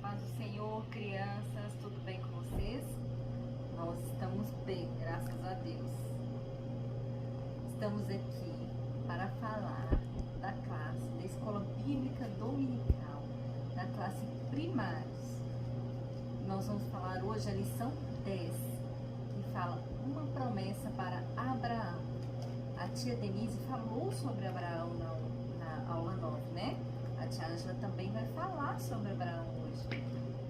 Paz do Senhor, crianças, tudo bem com vocês? Nós estamos bem, graças a Deus. Estamos aqui para falar da classe da Escola Bíblica Dominical, da classe primários. Nós vamos falar hoje a lição 10, que fala uma promessa para Abraão. A tia Denise falou sobre Abraão na aula 9, né? A tia Ângela também vai falar sobre Abraão hoje.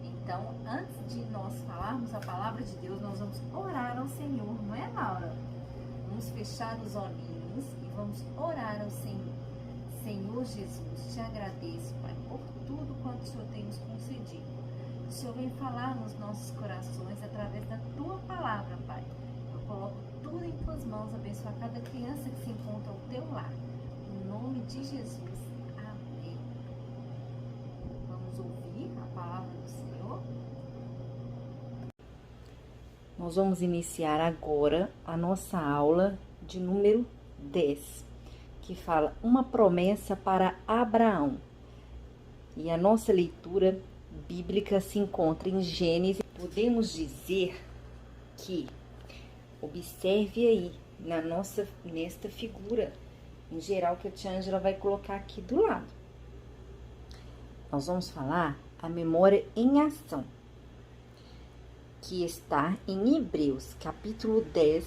Então, antes de nós falarmos a palavra de Deus, nós vamos orar ao Senhor, não é, Laura? Vamos fechar os olhinhos e vamos orar ao Senhor. Senhor Jesus, te agradeço, Pai, por tudo quanto o Senhor tem nos concedido. O Senhor vem falar nos nossos corações através da Tua palavra, Pai. Eu coloco tudo em Tuas mãos, abençoa cada criança que se encontra ao Teu lar. Em nome de Jesus. Amém. Vamos ouvir a palavra do Senhor? Nós vamos iniciar agora a nossa aula de número 10, que fala uma promessa para Abraão. E a nossa leitura bíblica se encontra em Gênesis. Podemos dizer que, observe aí, nesta figura, em geral, que a tia Ângela vai colocar aqui do lado. Nós vamos falar a memória em ação, que está em Hebreus, capítulo 10,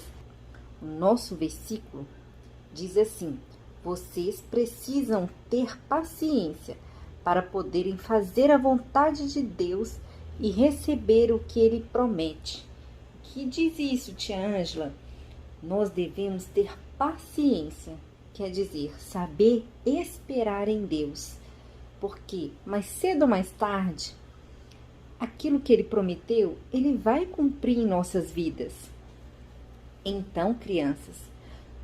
o nosso versículo diz assim: vocês precisam ter paciência para poderem fazer a vontade de Deus e receber o que Ele promete. Que diz isso, tia Ângela? Nós devemos ter paciência, quer dizer, saber esperar em Deus, porque mais cedo ou mais tarde, aquilo que Ele prometeu, Ele vai cumprir em nossas vidas. Então, crianças,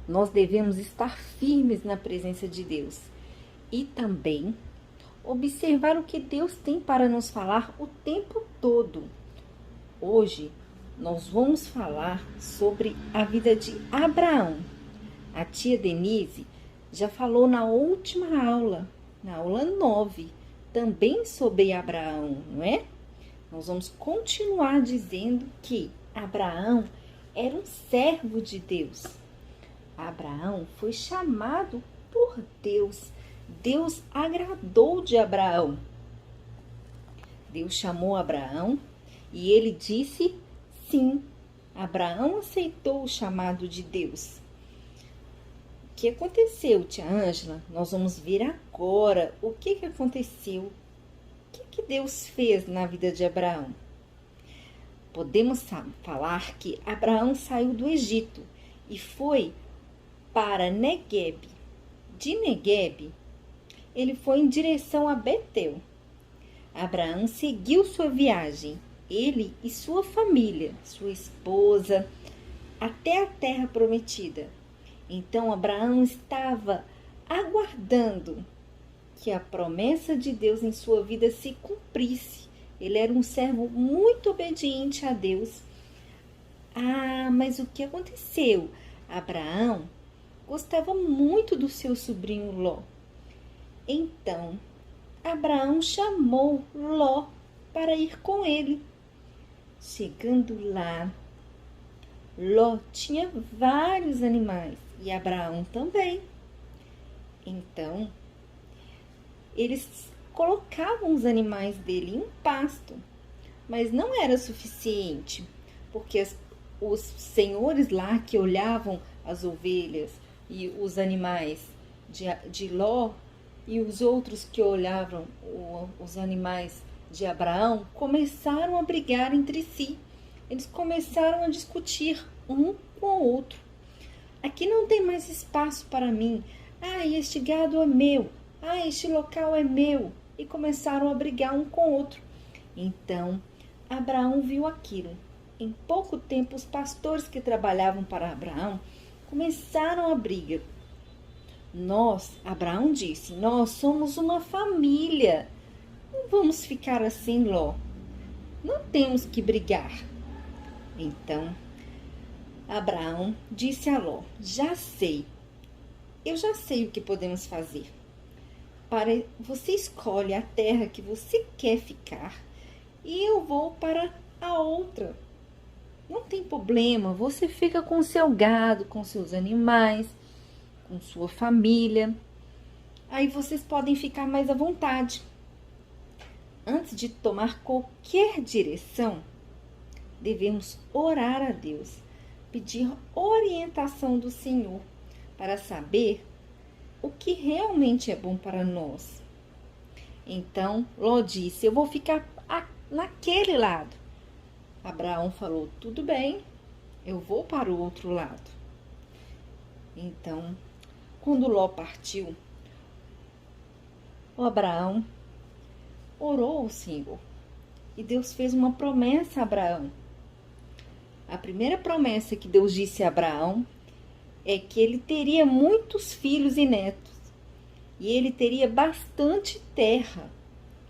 nós devemos estar firmes na presença de Deus e também observar o que Deus tem para nos falar o tempo todo. Hoje, nós vamos falar sobre a vida de Abraão. A tia Denise já falou na última aula, na aula 9, também sobre Abraão, não é? Nós vamos continuar dizendo que Abraão era um servo de Deus. Abraão foi chamado por Deus. Deus agradou de Abraão. Deus chamou Abraão e ele disse sim. Abraão aceitou o chamado de Deus. O que aconteceu, tia Ângela? Nós vamos ver agora o que aconteceu. O que Deus fez na vida de Abraão? Podemos falar que Abraão saiu do Egito e foi para Negueb. De Negueb, ele foi em direção a Betel. Abraão seguiu sua viagem, ele e sua família, sua esposa, até a terra prometida. Então Abraão estava aguardando que a promessa de Deus em sua vida se cumprisse. Ele era um servo muito obediente a Deus. Mas o que aconteceu? Abraão gostava muito do seu sobrinho Ló. Então, Abraão chamou Ló para ir com ele. Chegando lá, Ló tinha vários animais e Abraão também. Então, eles colocavam os animais dele em pasto, mas não era suficiente, porque os senhores lá que olhavam as ovelhas e os animais de Ló e os outros que olhavam os animais de Abraão começaram a brigar entre si. Eles começaram a discutir um com o outro. Aqui não tem mais espaço para mim. Este gado é meu. Este local é meu. E começaram a brigar um com o outro. Então, Abraão viu aquilo. em pouco tempo, os pastores que trabalhavam para Abraão começaram a briga. Abraão disse, nós somos uma família. Não vamos ficar assim, Ló. Não temos que brigar. Então, Abraão disse a Ló, eu já sei o que podemos fazer. Você escolhe a terra que você quer ficar e eu vou para a outra. Não tem problema, você fica com seu gado, com seus animais, com sua família. Aí vocês podem ficar mais à vontade. Antes de tomar qualquer direção, devemos orar a Deus, pedir orientação do Senhor para saber o que realmente é bom para nós. Então, Ló disse, eu vou ficar naquele lado. Abraão falou, tudo bem, eu vou para o outro lado. Então, quando Ló partiu, o Abraão orou ao Senhor e Deus fez uma promessa a Abraão. A primeira promessa que Deus disse a Abraão é que ele teria muitos filhos e netos e ele teria bastante terra.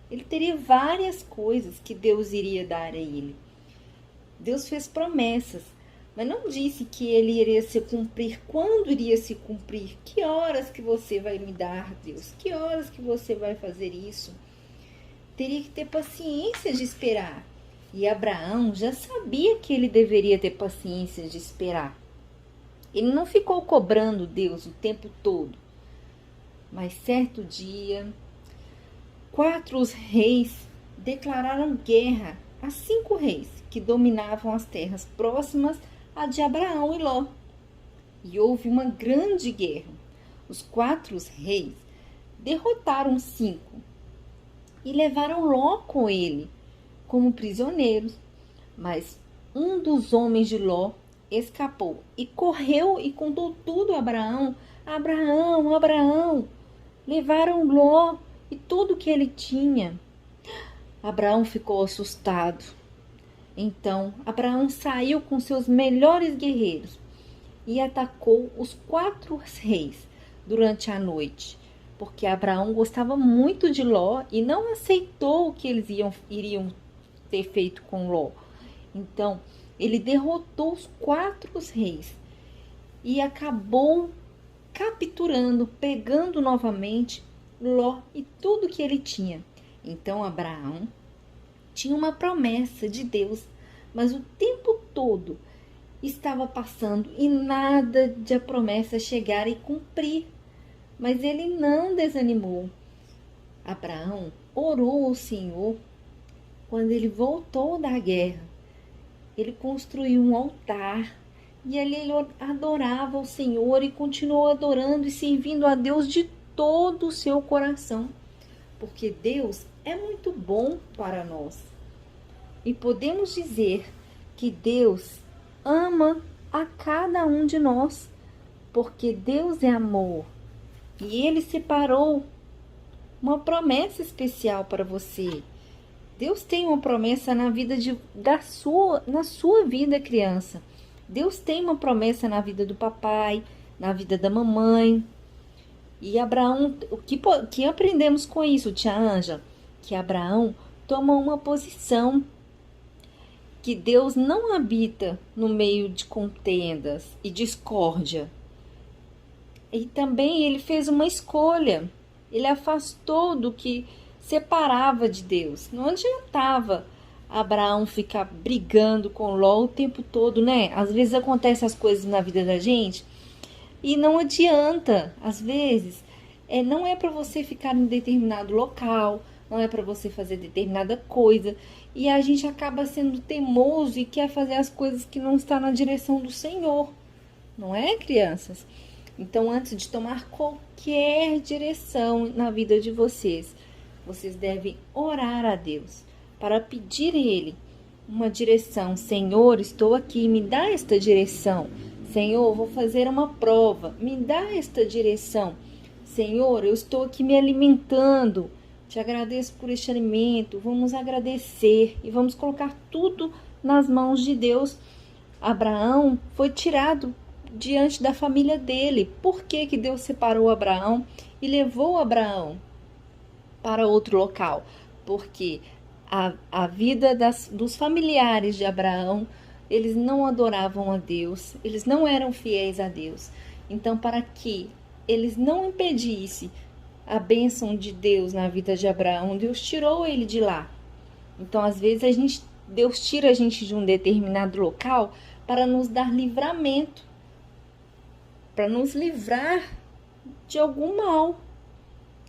Ele teria várias coisas que Deus iria dar a ele. Deus fez promessas, mas não disse que ele iria se cumprir, quando iria se cumprir, que horas que você vai me dar, Deus, que horas que você vai fazer isso. Teria que ter paciência de esperar. E Abraão já sabia que ele deveria ter paciência de esperar. Ele não ficou cobrando Deus o tempo todo. Mas certo dia, 4 reis declararam guerra a 5 reis que dominavam as terras próximas a de Abraão e Ló. E houve uma grande guerra. Os 4 reis derrotaram 5 e levaram Ló com ele como prisioneiros. Mas um dos homens de Ló escapou e correu e contou tudo a Abraão. Abraão, levaram Ló e tudo que ele tinha. Abraão ficou assustado. Então, Abraão saiu com seus melhores guerreiros e atacou os 4 reis durante a noite, porque Abraão gostava muito de Ló e não aceitou o que eles iriam ter feito com Ló. Então, ele derrotou os 4 reis e acabou capturando, pegando novamente Ló e tudo que ele tinha. Então, Abraão tinha uma promessa de Deus, mas o tempo todo estava passando e nada de a promessa chegar e cumprir. Mas ele não desanimou. Abraão orou ao Senhor. Quando ele voltou da guerra, ele construiu um altar e ali ele adorava o Senhor e continuou adorando e servindo a Deus de todo o seu coração, porque Deus é muito bom para nós. E podemos dizer que Deus ama a cada um de nós, porque Deus é amor. E Ele separou uma promessa especial para você. Deus tem uma promessa na vida na sua vida, criança. Deus tem uma promessa na vida do papai, na vida da mamãe. E Abraão, o que aprendemos com isso, tia Ângela? Que Abraão toma uma posição, que Deus não habita no meio de contendas e discórdia. E também ele fez uma escolha. Ele afastou do que separava de Deus. Não adiantava Abraão ficar brigando com Ló o tempo todo, né? Às vezes acontecem as coisas na vida da gente e não adianta. Às vezes, não é para você ficar em determinado local, não é para você fazer determinada coisa. E a gente acaba sendo teimoso e quer fazer as coisas que não estão na direção do Senhor. Não é, crianças? Então, antes de tomar qualquer direção na vida de vocês, vocês devem orar a Deus para pedir a Ele uma direção. Senhor, estou aqui, me dá esta direção. Senhor, vou fazer uma prova, me dá esta direção. Senhor, eu estou aqui me alimentando, te agradeço por este alimento. Vamos agradecer e vamos colocar tudo nas mãos de Deus. Abraão foi tirado diante da família dele. Por que que Deus separou Abraão e levou Abraão para outro local? Porque a vida dos familiares de Abraão, eles não adoravam a Deus, eles não eram fiéis a Deus. Então, para que eles não impedissem a bênção de Deus na vida de Abraão, Deus tirou ele de lá. Então, às vezes, Deus tira a gente de um determinado local para nos dar livramento, para nos livrar de algum mal.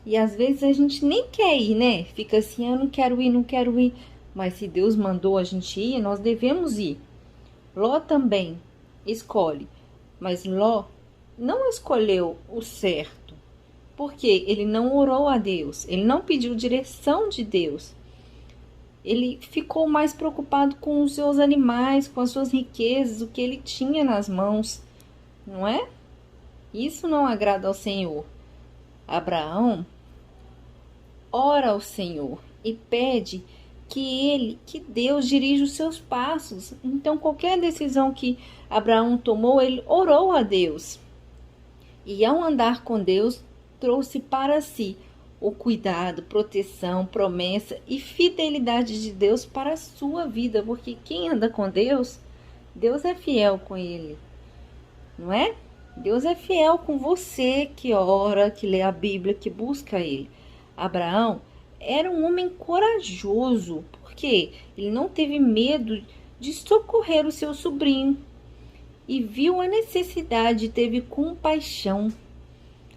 E às vezes a gente nem quer ir, né? Fica assim, eu não quero ir, não quero ir. Mas se Deus mandou a gente ir, nós devemos ir. Ló também escolhe. Mas Ló não escolheu o certo. Porque ele não orou a Deus. Ele não pediu direção de Deus. Ele ficou mais preocupado com os seus animais, com as suas riquezas, o que ele tinha nas mãos. Não é? Isso não agrada ao Senhor. Abraão ora ao Senhor e pede que Deus dirija os seus passos. Então, qualquer decisão que Abraão tomou, ele orou a Deus. E ao andar com Deus, trouxe para si o cuidado, proteção, promessa e fidelidade de Deus para a sua vida. Porque quem anda com Deus, Deus é fiel com ele. Não é? Deus é fiel com você que ora, que lê a Bíblia, que busca Ele. Abraão era um homem corajoso, porque ele não teve medo de socorrer o seu sobrinho e viu a necessidade, teve compaixão.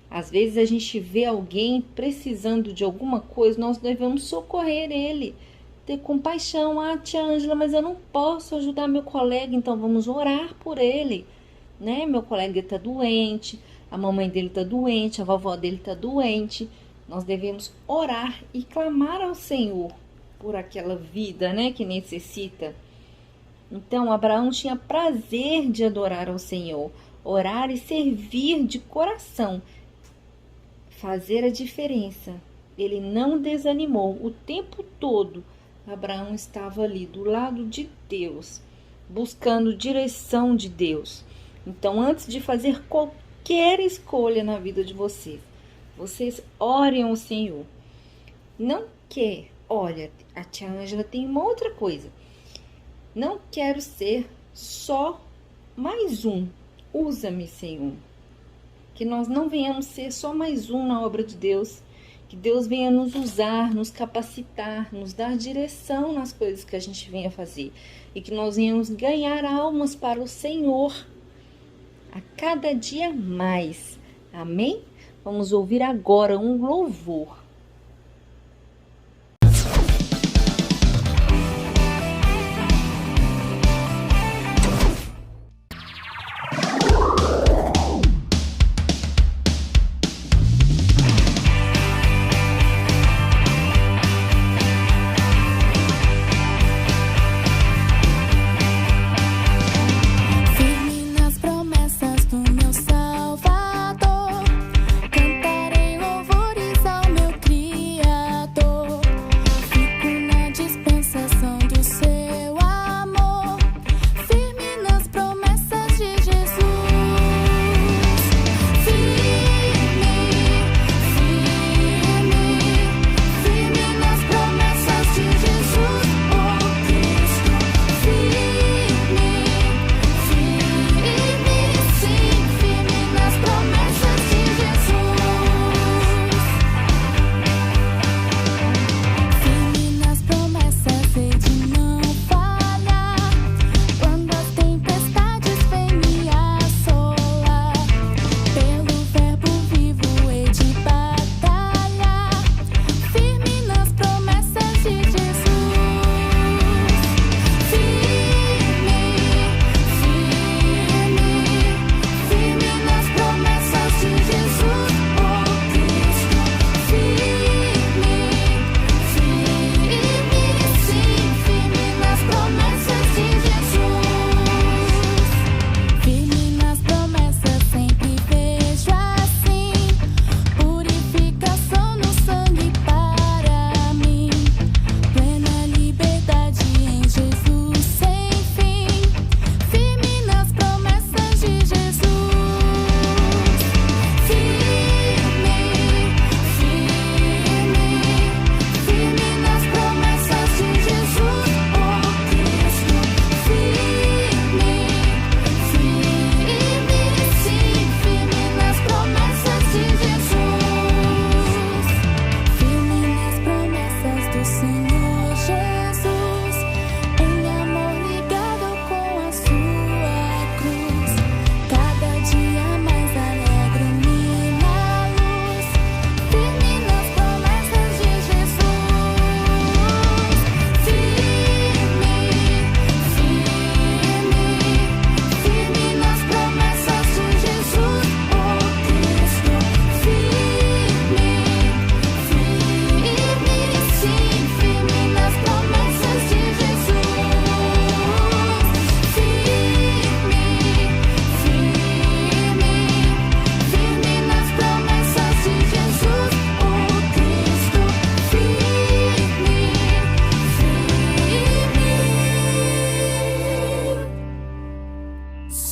Às vezes a gente vê alguém precisando de alguma coisa, nós devemos socorrer ele, ter compaixão. Ah, tia Ângela, mas eu não posso ajudar meu colega, então vamos orar por ele. Né? Meu colega está doente, a mamãe dele está doente, a vovó dele está doente. Nós devemos orar e clamar ao Senhor por aquela vida, né, que necessita. Então, Abraão tinha prazer de adorar ao Senhor, orar e servir de coração, fazer a diferença. Ele não desanimou o tempo todo. Abraão estava ali do lado de Deus, buscando direção de Deus. Então, antes de fazer qualquer escolha na vida de vocês orem ao Senhor. Não quer, olha, a tia Ângela tem uma outra coisa. Não quero ser só mais um. Usa-me, Senhor. Que nós não venhamos ser só mais um na obra de Deus. Que Deus venha nos usar, nos capacitar, nos dar direção nas coisas que a gente venha fazer. E que nós venhamos ganhar almas para o Senhor a cada dia mais. Amém? Vamos ouvir agora um louvor. Cantarei louvores ao meu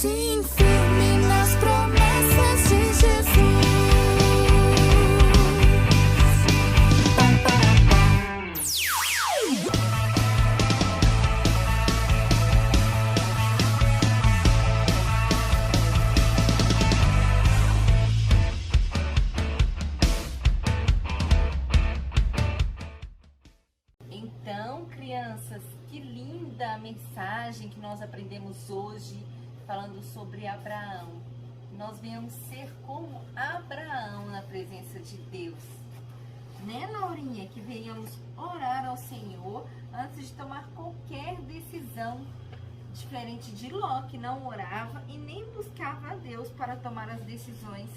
Sim, firme nas promessas de Jesus. Então, crianças, que linda a mensagem que nós aprendemos hoje falando sobre Abraão. Nós venhamos ser como Abraão na presença de Deus. Né, Laurinha? Que venhamos orar ao Senhor antes de tomar qualquer decisão, diferente de Ló, que não orava e nem buscava a Deus para tomar as decisões.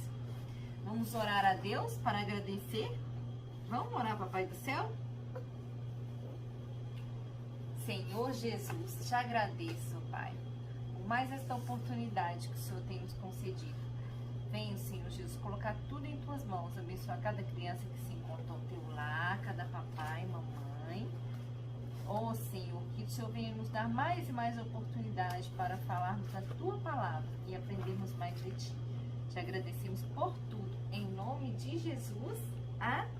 Vamos orar a Deus para agradecer? Vamos orar, Papai do Céu? Senhor Jesus, te agradeço, Pai, por mais esta oportunidade que o Senhor tem nos concedido. Venha, Senhor Jesus, colocar tudo em tuas mãos, abençoar cada criança que se encontra ao teu lar, cada papai, mamãe. Ó Senhor, que o Senhor venha nos dar mais e mais oportunidade para falarmos a tua palavra e aprendermos mais de ti. Te agradecemos por tudo. Em nome de Jesus, amém.